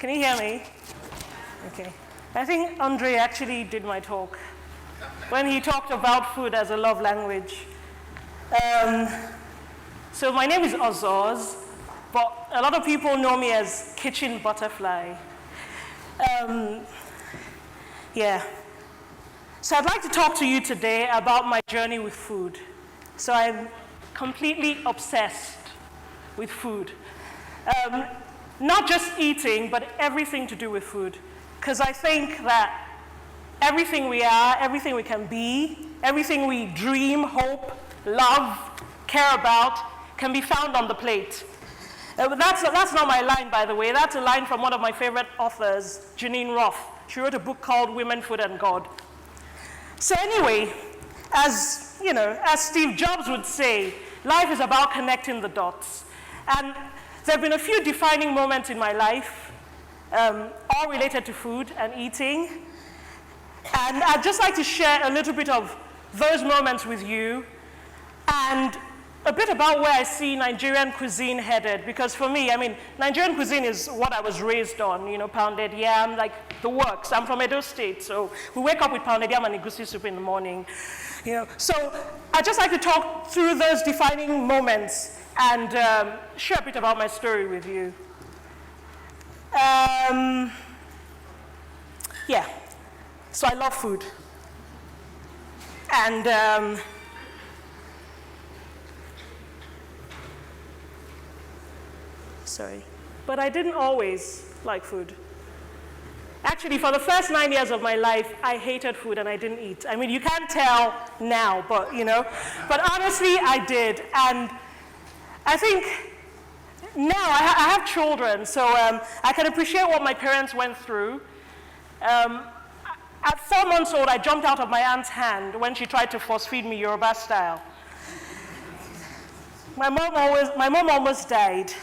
Can you hear me? Okay. I think Andre actually did my talk when he talked about food as a love language. So my name is Ozoz, but a lot of people know me as Kitchen Butterfly. Yeah. So I'd like to talk to you today about my journey with food. So I'm completely obsessed with food. Not just eating, but everything to do with food. Because I think that everything we are, everything we can be, everything we dream, hope, love, care about, can be found on the plate. That's not my line, by the way. That's a line from one of my favorite authors, Janine Roth. She wrote a book called Women, Food, and God. So anyway, as Steve Jobs would say, life is about connecting the dots. And there have been a few defining moments in my life, all related to food and eating. And I'd just like to share a little bit of those moments with you and a bit about where I see Nigerian cuisine headed. Because for me, Nigerian cuisine is what I was raised on, pounded yam, like the works. I'm from Edo State, so we wake up with pounded yam and egusi soup in the morning. So I'd just like to talk through those defining moments and share a bit about my story with you. Yeah, so I love food. And but I didn't always like food. Actually, for the first 9 years of my life, I hated food and I didn't eat. You can't tell now, but but honestly, I did. And I think now I have children, so I can appreciate what my parents went through. At 4 months old, I jumped out of my aunt's hand when she tried to force feed me Yoruba style. My mom almost died.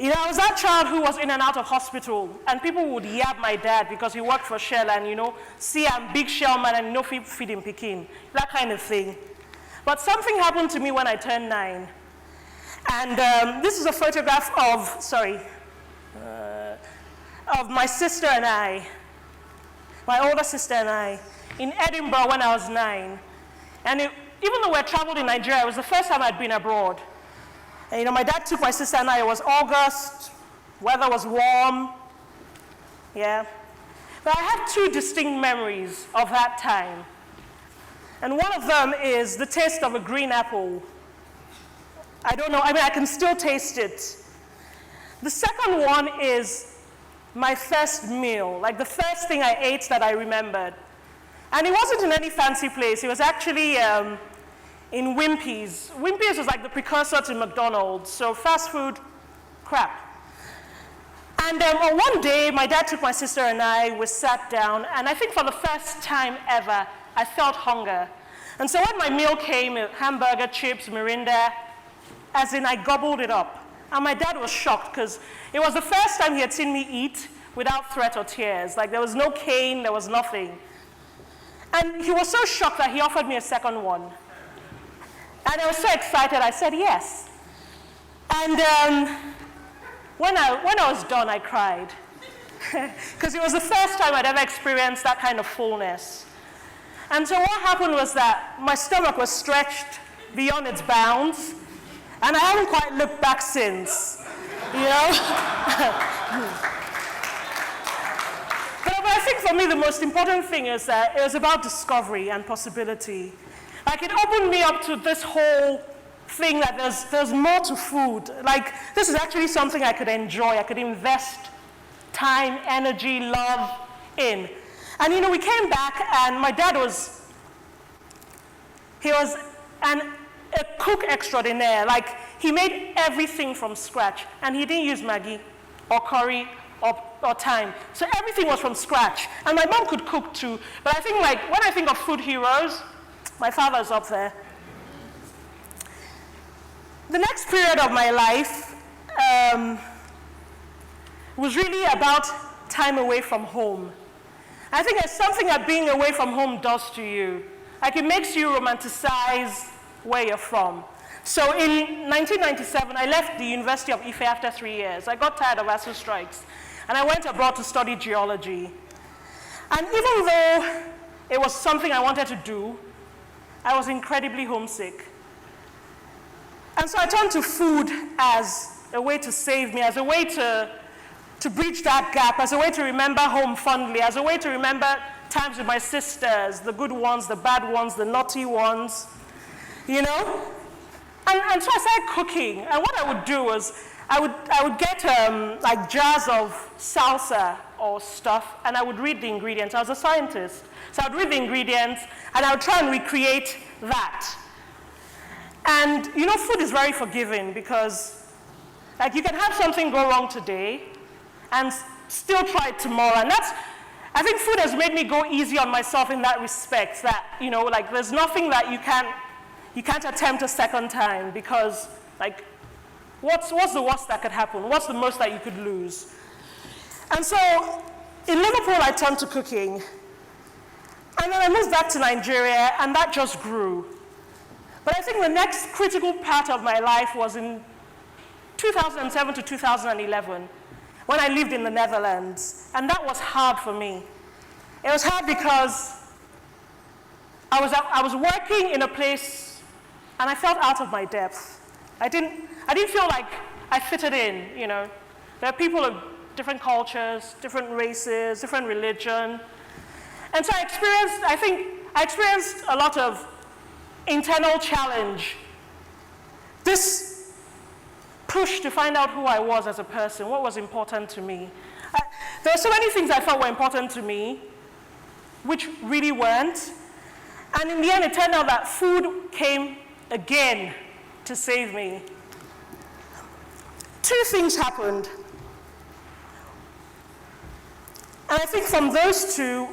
I was that child who was in and out of hospital, and people would yab my dad because he worked for Shell and, see, I'm big Shell man and no feed in Peking, that kind of thing. But something happened to me when I turned 9. And this is a photograph of my sister and I, my older sister and I, in Edinburgh when I was 9. And even though we traveled in Nigeria, it was the first time I'd been abroad. And, my dad took my sister and I. It was August, weather was warm, yeah. But I have 2 distinct memories of that time. And one of them is the taste of a green apple. I don't know, I can still taste it. The second one is my first meal, like the first thing I ate that I remembered. And it wasn't in any fancy place. It was actually in Wimpy's. Wimpy's was like the precursor to McDonald's, so fast food crap. And one day, my dad took my sister and I, we sat down, and I think for the first time ever, I felt hunger. And so when my meal came, hamburger, chips, Mirinda, as in I gobbled it up. And my dad was shocked, because it was the first time he had seen me eat without threat or tears. Like, there was no cane, there was nothing. And he was so shocked that he offered me a second one. And I was so excited, I said yes. And when I was done, I cried. Because it was the first time I'd ever experienced that kind of fullness. And so what happened was that my stomach was stretched beyond its bounds, and I haven't quite looked back since, But I think for me the most important thing is that it was about discovery and possibility. Like, it opened me up to this whole thing that there's more to food. Like, this is actually something I could enjoy. I could invest time, energy, love in. And we came back, and my dad was a cook extraordinaire. Like, he made everything from scratch, and he didn't use Maggi or curry or thyme. So everything was from scratch. And my mom could cook too. But I think, like, when I think of food heroes, my father's up there. The next period of my life was really about time away from home. I think there's something that being away from home does to you. Like, it makes you romanticize where you're from. So in 1997, I left the University of Ife after 3 years. I got tired of ASU strikes. And I went abroad to study geology. And even though it was something I wanted to do, I was incredibly homesick. And so I turned to food as a way to save me, as a way to bridge that gap, as a way to remember home fondly, as a way to remember times with my sisters, the good ones, the bad ones, the naughty ones, you know? And so I started cooking, and what I would do was, I would get like jars of salsa or stuff, and I would read the ingredients. I was a scientist, so I would read the ingredients, and I would try and recreate that. And you know, food is very forgiving because like you can have something go wrong today and still try it tomorrow. And I think food has made me go easy on myself in that respect, that, you know, like there's nothing that you can't attempt a second time because like, what's the worst that could happen? What's the most that you could lose? And so in Liverpool, I turned to cooking. And then I moved back to Nigeria, and that just grew. But I think the next critical part of my life was in 2007 to 2011, when I lived in the Netherlands. And that was hard for me. It was hard because I was working in a place, and I felt out of my depth. I didn't feel like I fitted in, you know. There are people of different cultures, different races, different religion. And so I experienced a lot of internal challenge. This push to find out who I was as a person, what was important to me. There were so many things I felt were important to me, which really weren't. And in the end, it turned out that food came again to save me. Two things happened. And I think from those two,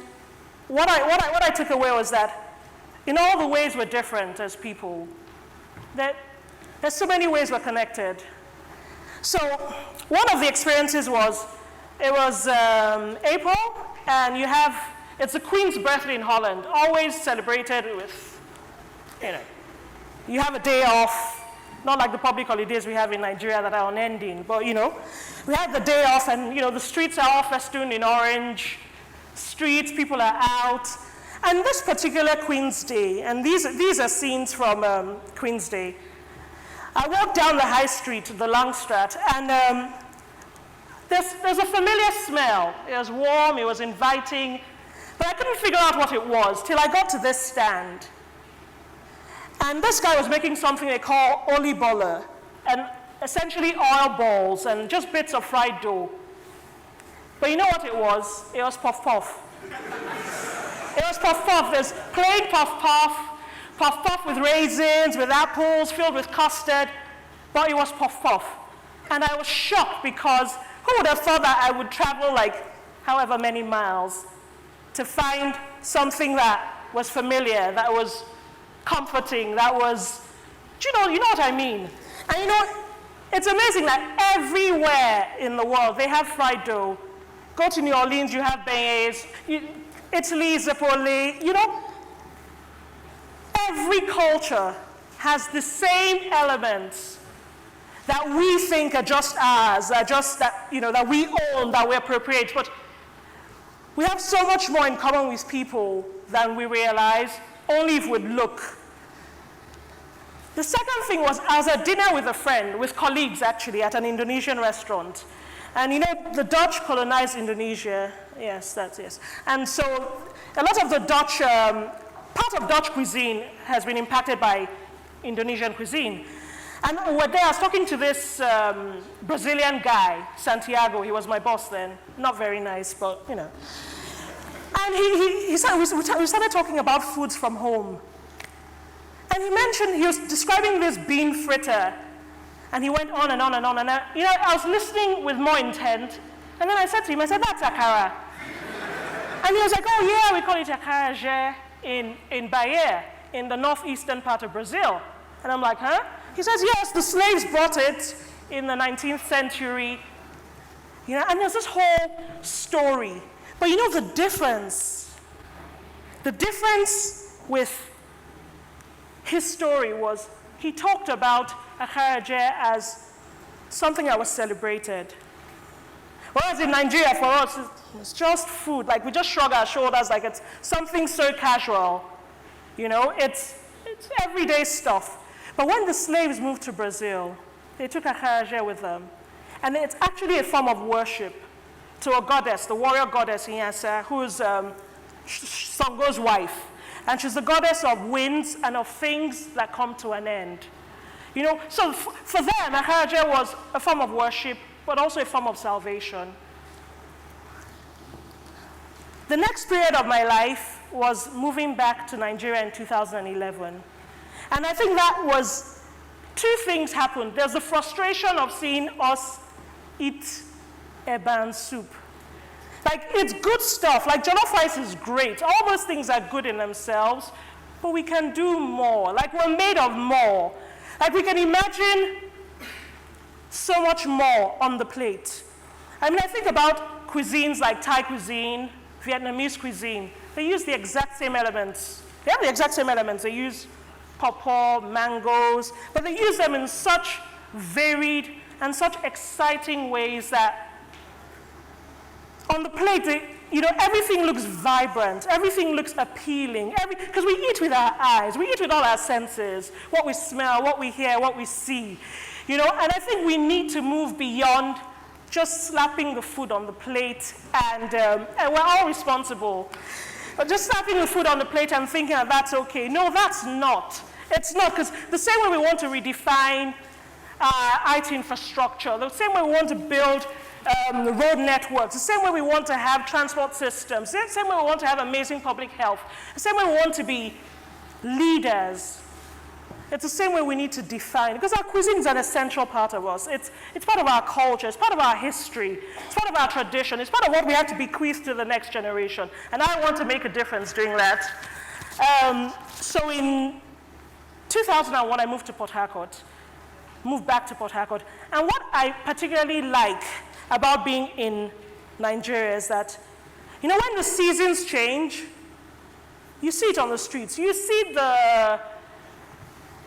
what I took away was that in all the ways we're different as people, that there's so many ways we're connected. So one of the experiences was, it was April, and it's the Queen's birthday in Holland, always celebrated with, you know, you have a day off, not like the public holidays we have in Nigeria that are unending, but you know, we had the day off, and you know, the streets are all festooned in orange, streets, people are out. And this particular Queen's Day, and these are scenes from Queen's Day, I walked down the high street, the Langstraat, and there's a familiar smell. It was warm, it was inviting, but I couldn't figure out what it was till I got to this stand. And this guy was making something they call oliebollen, and essentially oil balls and just bits of fried dough. But you know what it was? It was puff-puff. It was puff-puff. There's plain puff-puff, puff-puff with raisins, with apples, filled with custard, but it was puff-puff. And I was shocked because who would have thought that I would travel like however many miles to find something that was familiar, that was comforting, that was, you know what I mean? And you know, it's amazing that everywhere in the world they have fried dough. Go to New Orleans, you have beignets. Italy, Zipoli, you know, every culture has the same elements that we think are just ours, that we own, that we appropriate. But we have so much more in common with people than we realize, only if we look. The second thing was, I was at dinner with a friend, with colleagues actually, at an Indonesian restaurant. And you know, the Dutch colonized Indonesia. Yes, that's yes. And so a lot of the Dutch, part of Dutch cuisine has been impacted by Indonesian cuisine. And one day I was talking to this Brazilian guy, Santiago. He was my boss then. Not very nice, but you know. And we started talking about foods from home. And he was describing this bean fritter. And he went on and on and on. And I was listening with more intent. And then I said to him, that's akara. And he was like, oh yeah, we call it acarajé in Bahia, in the northeastern part of Brazil. And I'm like, huh? He says, yes, the slaves brought it in the 19th century. You know, and there's this whole story. But you know the difference with his story was, he talked about acarajé as something that was celebrated. Whereas in Nigeria, for us, it's just food. Like, we just shrug our shoulders like it's something so casual. You know, it's everyday stuff. But when the slaves moved to Brazil, they took acarajé with them. And it's actually a form of worship to a goddess, the warrior goddess Inyasa, who's Sango's wife. And she's the goddess of winds and of things that come to an end. You know, so for them, acarajé was a form of worship, but also a form of salvation. The next period of my life was moving back to Nigeria in 2011. And I think that was, two things happened. There's the frustration of seeing us eat eban soup. Like, it's good stuff. Like, jollof rice is great. All those things are good in themselves, but we can do more. Like, we're made of more. Like, we can imagine so much more on the plate. I mean, I think about cuisines like Thai cuisine, Vietnamese cuisine. They use the exact same elements. They have the exact same elements. They use pawpaw, mangoes, but they use them in such varied and such exciting ways that on the plate, you know, everything looks vibrant, everything looks appealing, because we eat with our eyes, we eat with all our senses, what we smell, what we hear, what we see, you know, and I think we need to move beyond just slapping the food on the plate, and we're all responsible. But just slapping the food on the plate and thinking that that's okay. No, that's not. It's not, because the same way we want to redefine IT infrastructure, the same way we want to build road networks, the same way we want to have transport systems, the same way we want to have amazing public health, the same way we want to be leaders. It's the same way we need to define, because our cuisine is an essential part of us. It's part of our culture, it's part of our history, it's part of our tradition, it's part of what we have to bequeath to the next generation. And I want to make a difference doing that. So in 2001, I moved back to Port Harcourt. And what I particularly like about being in Nigeria is that, you know, when the seasons change, you see it on the streets. You see the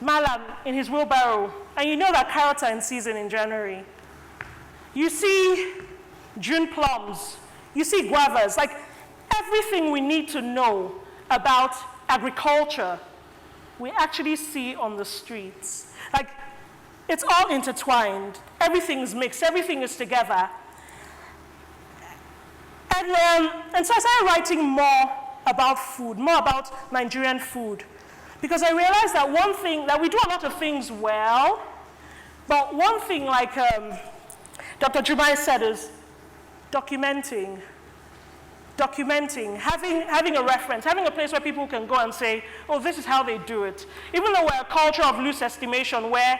Malam in his wheelbarrow, and you know that carrots are in season in January. You see June plums. You see guavas. Like, everything we need to know about agriculture, we actually see on the streets. Like, it's all intertwined. Everything is mixed. Everything is together. And so I started writing more about food, more about Nigerian food. Because I realized that one thing, that we do a lot of things well, but one thing, like Dr. Jumai said, is documenting, having a reference, having a place where people can go and say, oh, this is how they do it. Even though we're a culture of loose estimation where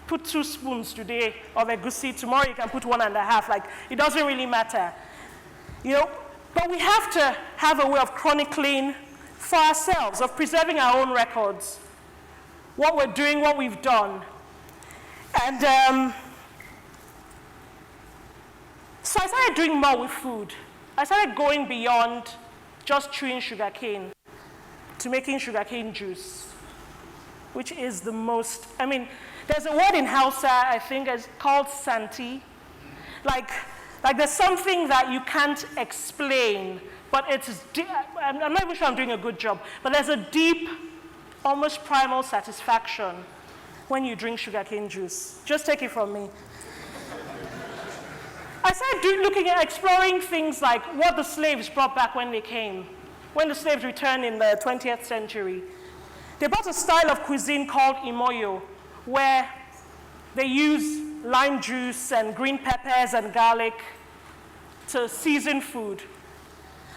put 2 spoons today of egusi, tomorrow you can put 1.5, like, it doesn't really matter. You know, but we have to have a way of chronicling for ourselves, of preserving our own records, what we're doing, what we've done. And so I started doing more with food. I started going beyond just chewing sugarcane to making sugarcane juice, which is the most, I mean, there's a word in Hausa, I think, it's called santi. Like there's something that you can't explain, but it's, I'm not even sure I'm doing a good job, but there's a deep, almost primal satisfaction when you drink sugarcane juice. Just take it from me. I started exploring things like what the slaves brought back when they came, when the slaves returned in the 20th century. They brought a style of cuisine called imoyo, where they use lime juice and green peppers and garlic to season food.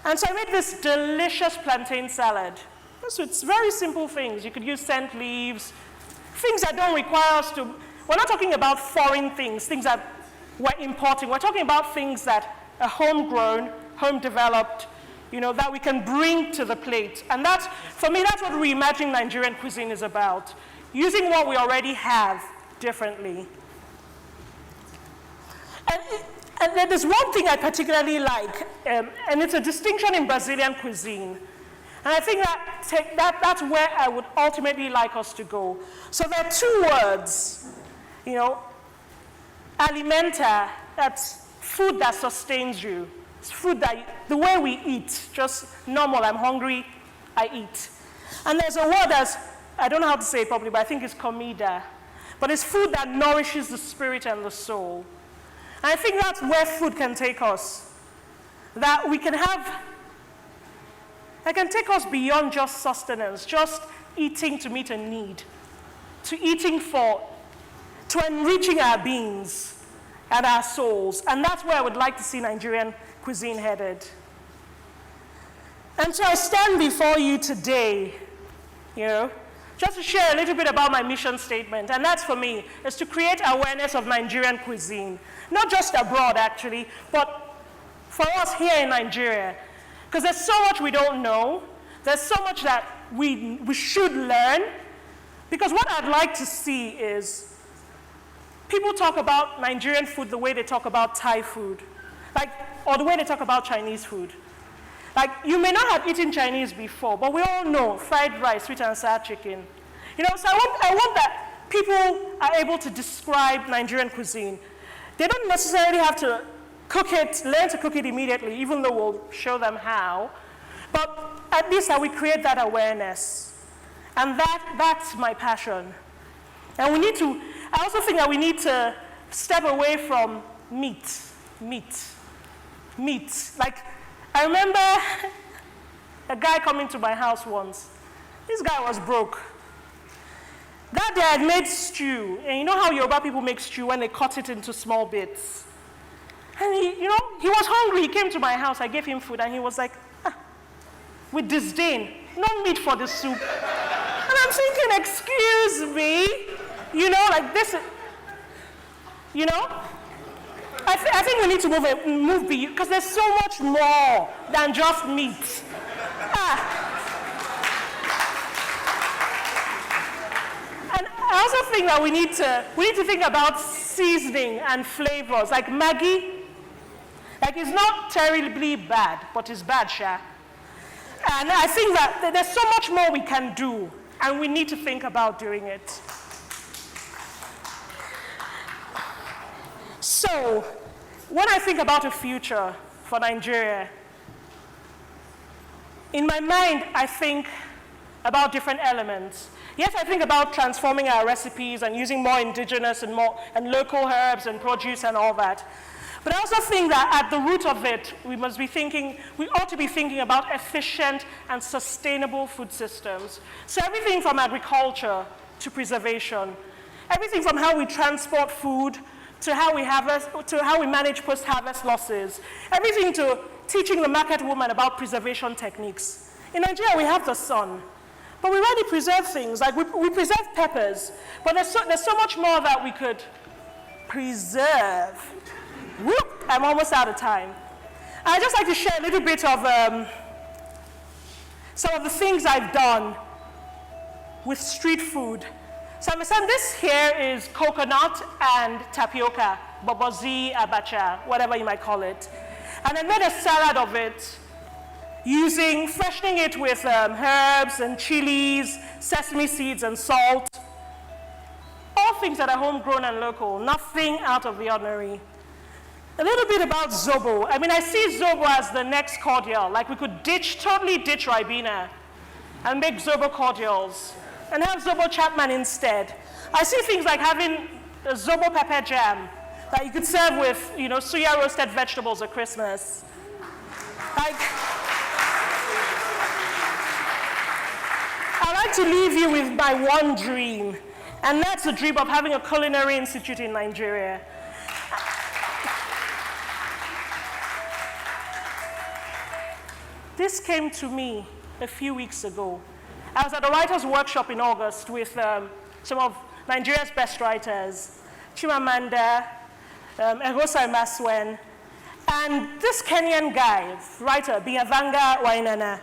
And so I made this delicious plantain salad. So it's very simple things. You could use scent leaves, things that don't require us to, we're not talking about foreign things that we're importing. We're talking about things that are homegrown, home-developed, you know, that we can bring to the plate. And that's, for me, that's what reimagining Nigerian cuisine is about. Using what we already have differently. And then there's one thing I particularly like, and it's a distinction in Brazilian cuisine. And I think that's where I would ultimately like us to go. So there are 2 words, you know, alimenta, that's food that sustains you. It's food that, the way we eat, just normal, I'm hungry, I eat. And there's a word that's, I don't know how to say it properly, but I think it's comida. But it's food that nourishes the spirit and the soul. And I think that's where food can take us. That we can have, it can take us beyond just sustenance, just eating to meet a need, to eating to enriching our beings and our souls. And that's where I would like to see Nigerian cuisine headed. And so I stand before you today, just to share a little bit about my mission statement. And that's for me, is to create awareness of Nigerian cuisine. Not just abroad, actually, but for us here in Nigeria. Because there's so much we don't know. There's so much that we should learn. Because what I'd like to see is people talk about Nigerian food the way they talk about Thai food, or the way they talk about Chinese food. You may not have eaten Chinese before, but we all know fried rice, sweet and sour chicken. So I want that people are able to describe Nigerian cuisine. They don't necessarily have to learn to cook it immediately, even though we'll show them how. But at least that we create that awareness. And that's my passion. And I also think that we need to step away from meat. I remember a guy coming to my house once. This guy was broke. That day I'd made stew. And you know how Yoruba people make stew when they cut it into small bits? And he was hungry. He came to my house. I gave him food, and he was like, with disdain, no meat for the soup. And I'm thinking, excuse me, this, I think we need to move because there's so much more than just meat. And I also think that we need to think about seasoning and flavors, like Maggi. It's not terribly bad, but it's bad, Sha. And I think that there's so much more we can do, and we need to think about doing it. So, when I think about a future for Nigeria, in my mind, I think about different elements. Yes, I think about transforming our recipes and using more indigenous and local herbs and produce and all that. But I also think that at the root of it, we ought to be thinking about efficient and sustainable food systems. So everything from agriculture to preservation, everything from how we transport food to how we harvest, to how we manage post-harvest losses, everything to teaching the market woman about preservation techniques. In Nigeria, we have the sun, but we already preserve things, we preserve peppers, but there's so much more that we could preserve. Whoop, I'm almost out of time. I'd just like to share a little bit of some of the things I've done with street food. So this here is coconut and tapioca, bobozi, abacha, whatever you might call it. And I made a salad of it, freshening it with herbs and chilies, sesame seeds and salt. All things that are homegrown and local, nothing out of the ordinary. A little bit about Zobo. I see Zobo as the next cordial. We could totally ditch Ribena and make Zobo cordials and have Zobo Chapman instead. I see things like having a Zobo pepper jam that you could serve with, suya roasted vegetables at Christmas. I like to leave you with my one dream, and that's the dream of having a culinary institute in Nigeria. This came to me a few weeks ago. I was at a writer's workshop in August with some of Nigeria's best writers, Chimamanda, Egosa Maswen, and this Kenyan guy, writer, Biavanga Wainana.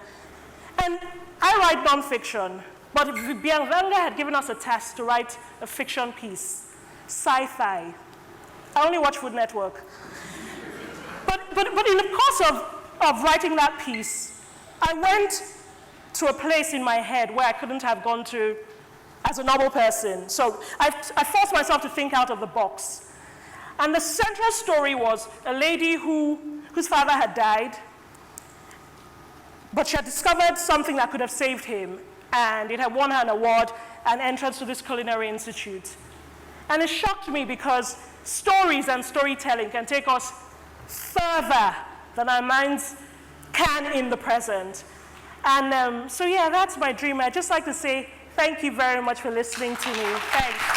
And I write nonfiction, but Biavanga had given us a task to write a fiction piece, sci-fi. I only watch Food Network. But in the course of writing that piece, I went to a place in my head where I couldn't have gone to as a normal person. So I forced myself to think out of the box. And the central story was a lady whose father had died, but she had discovered something that could have saved him, and it had won her an award, an entrance to this culinary institute. And it shocked me because stories and storytelling can take us further than our minds can in the present. And so yeah, that's my dream. I'd just like to say thank you very much for listening to me. Thanks.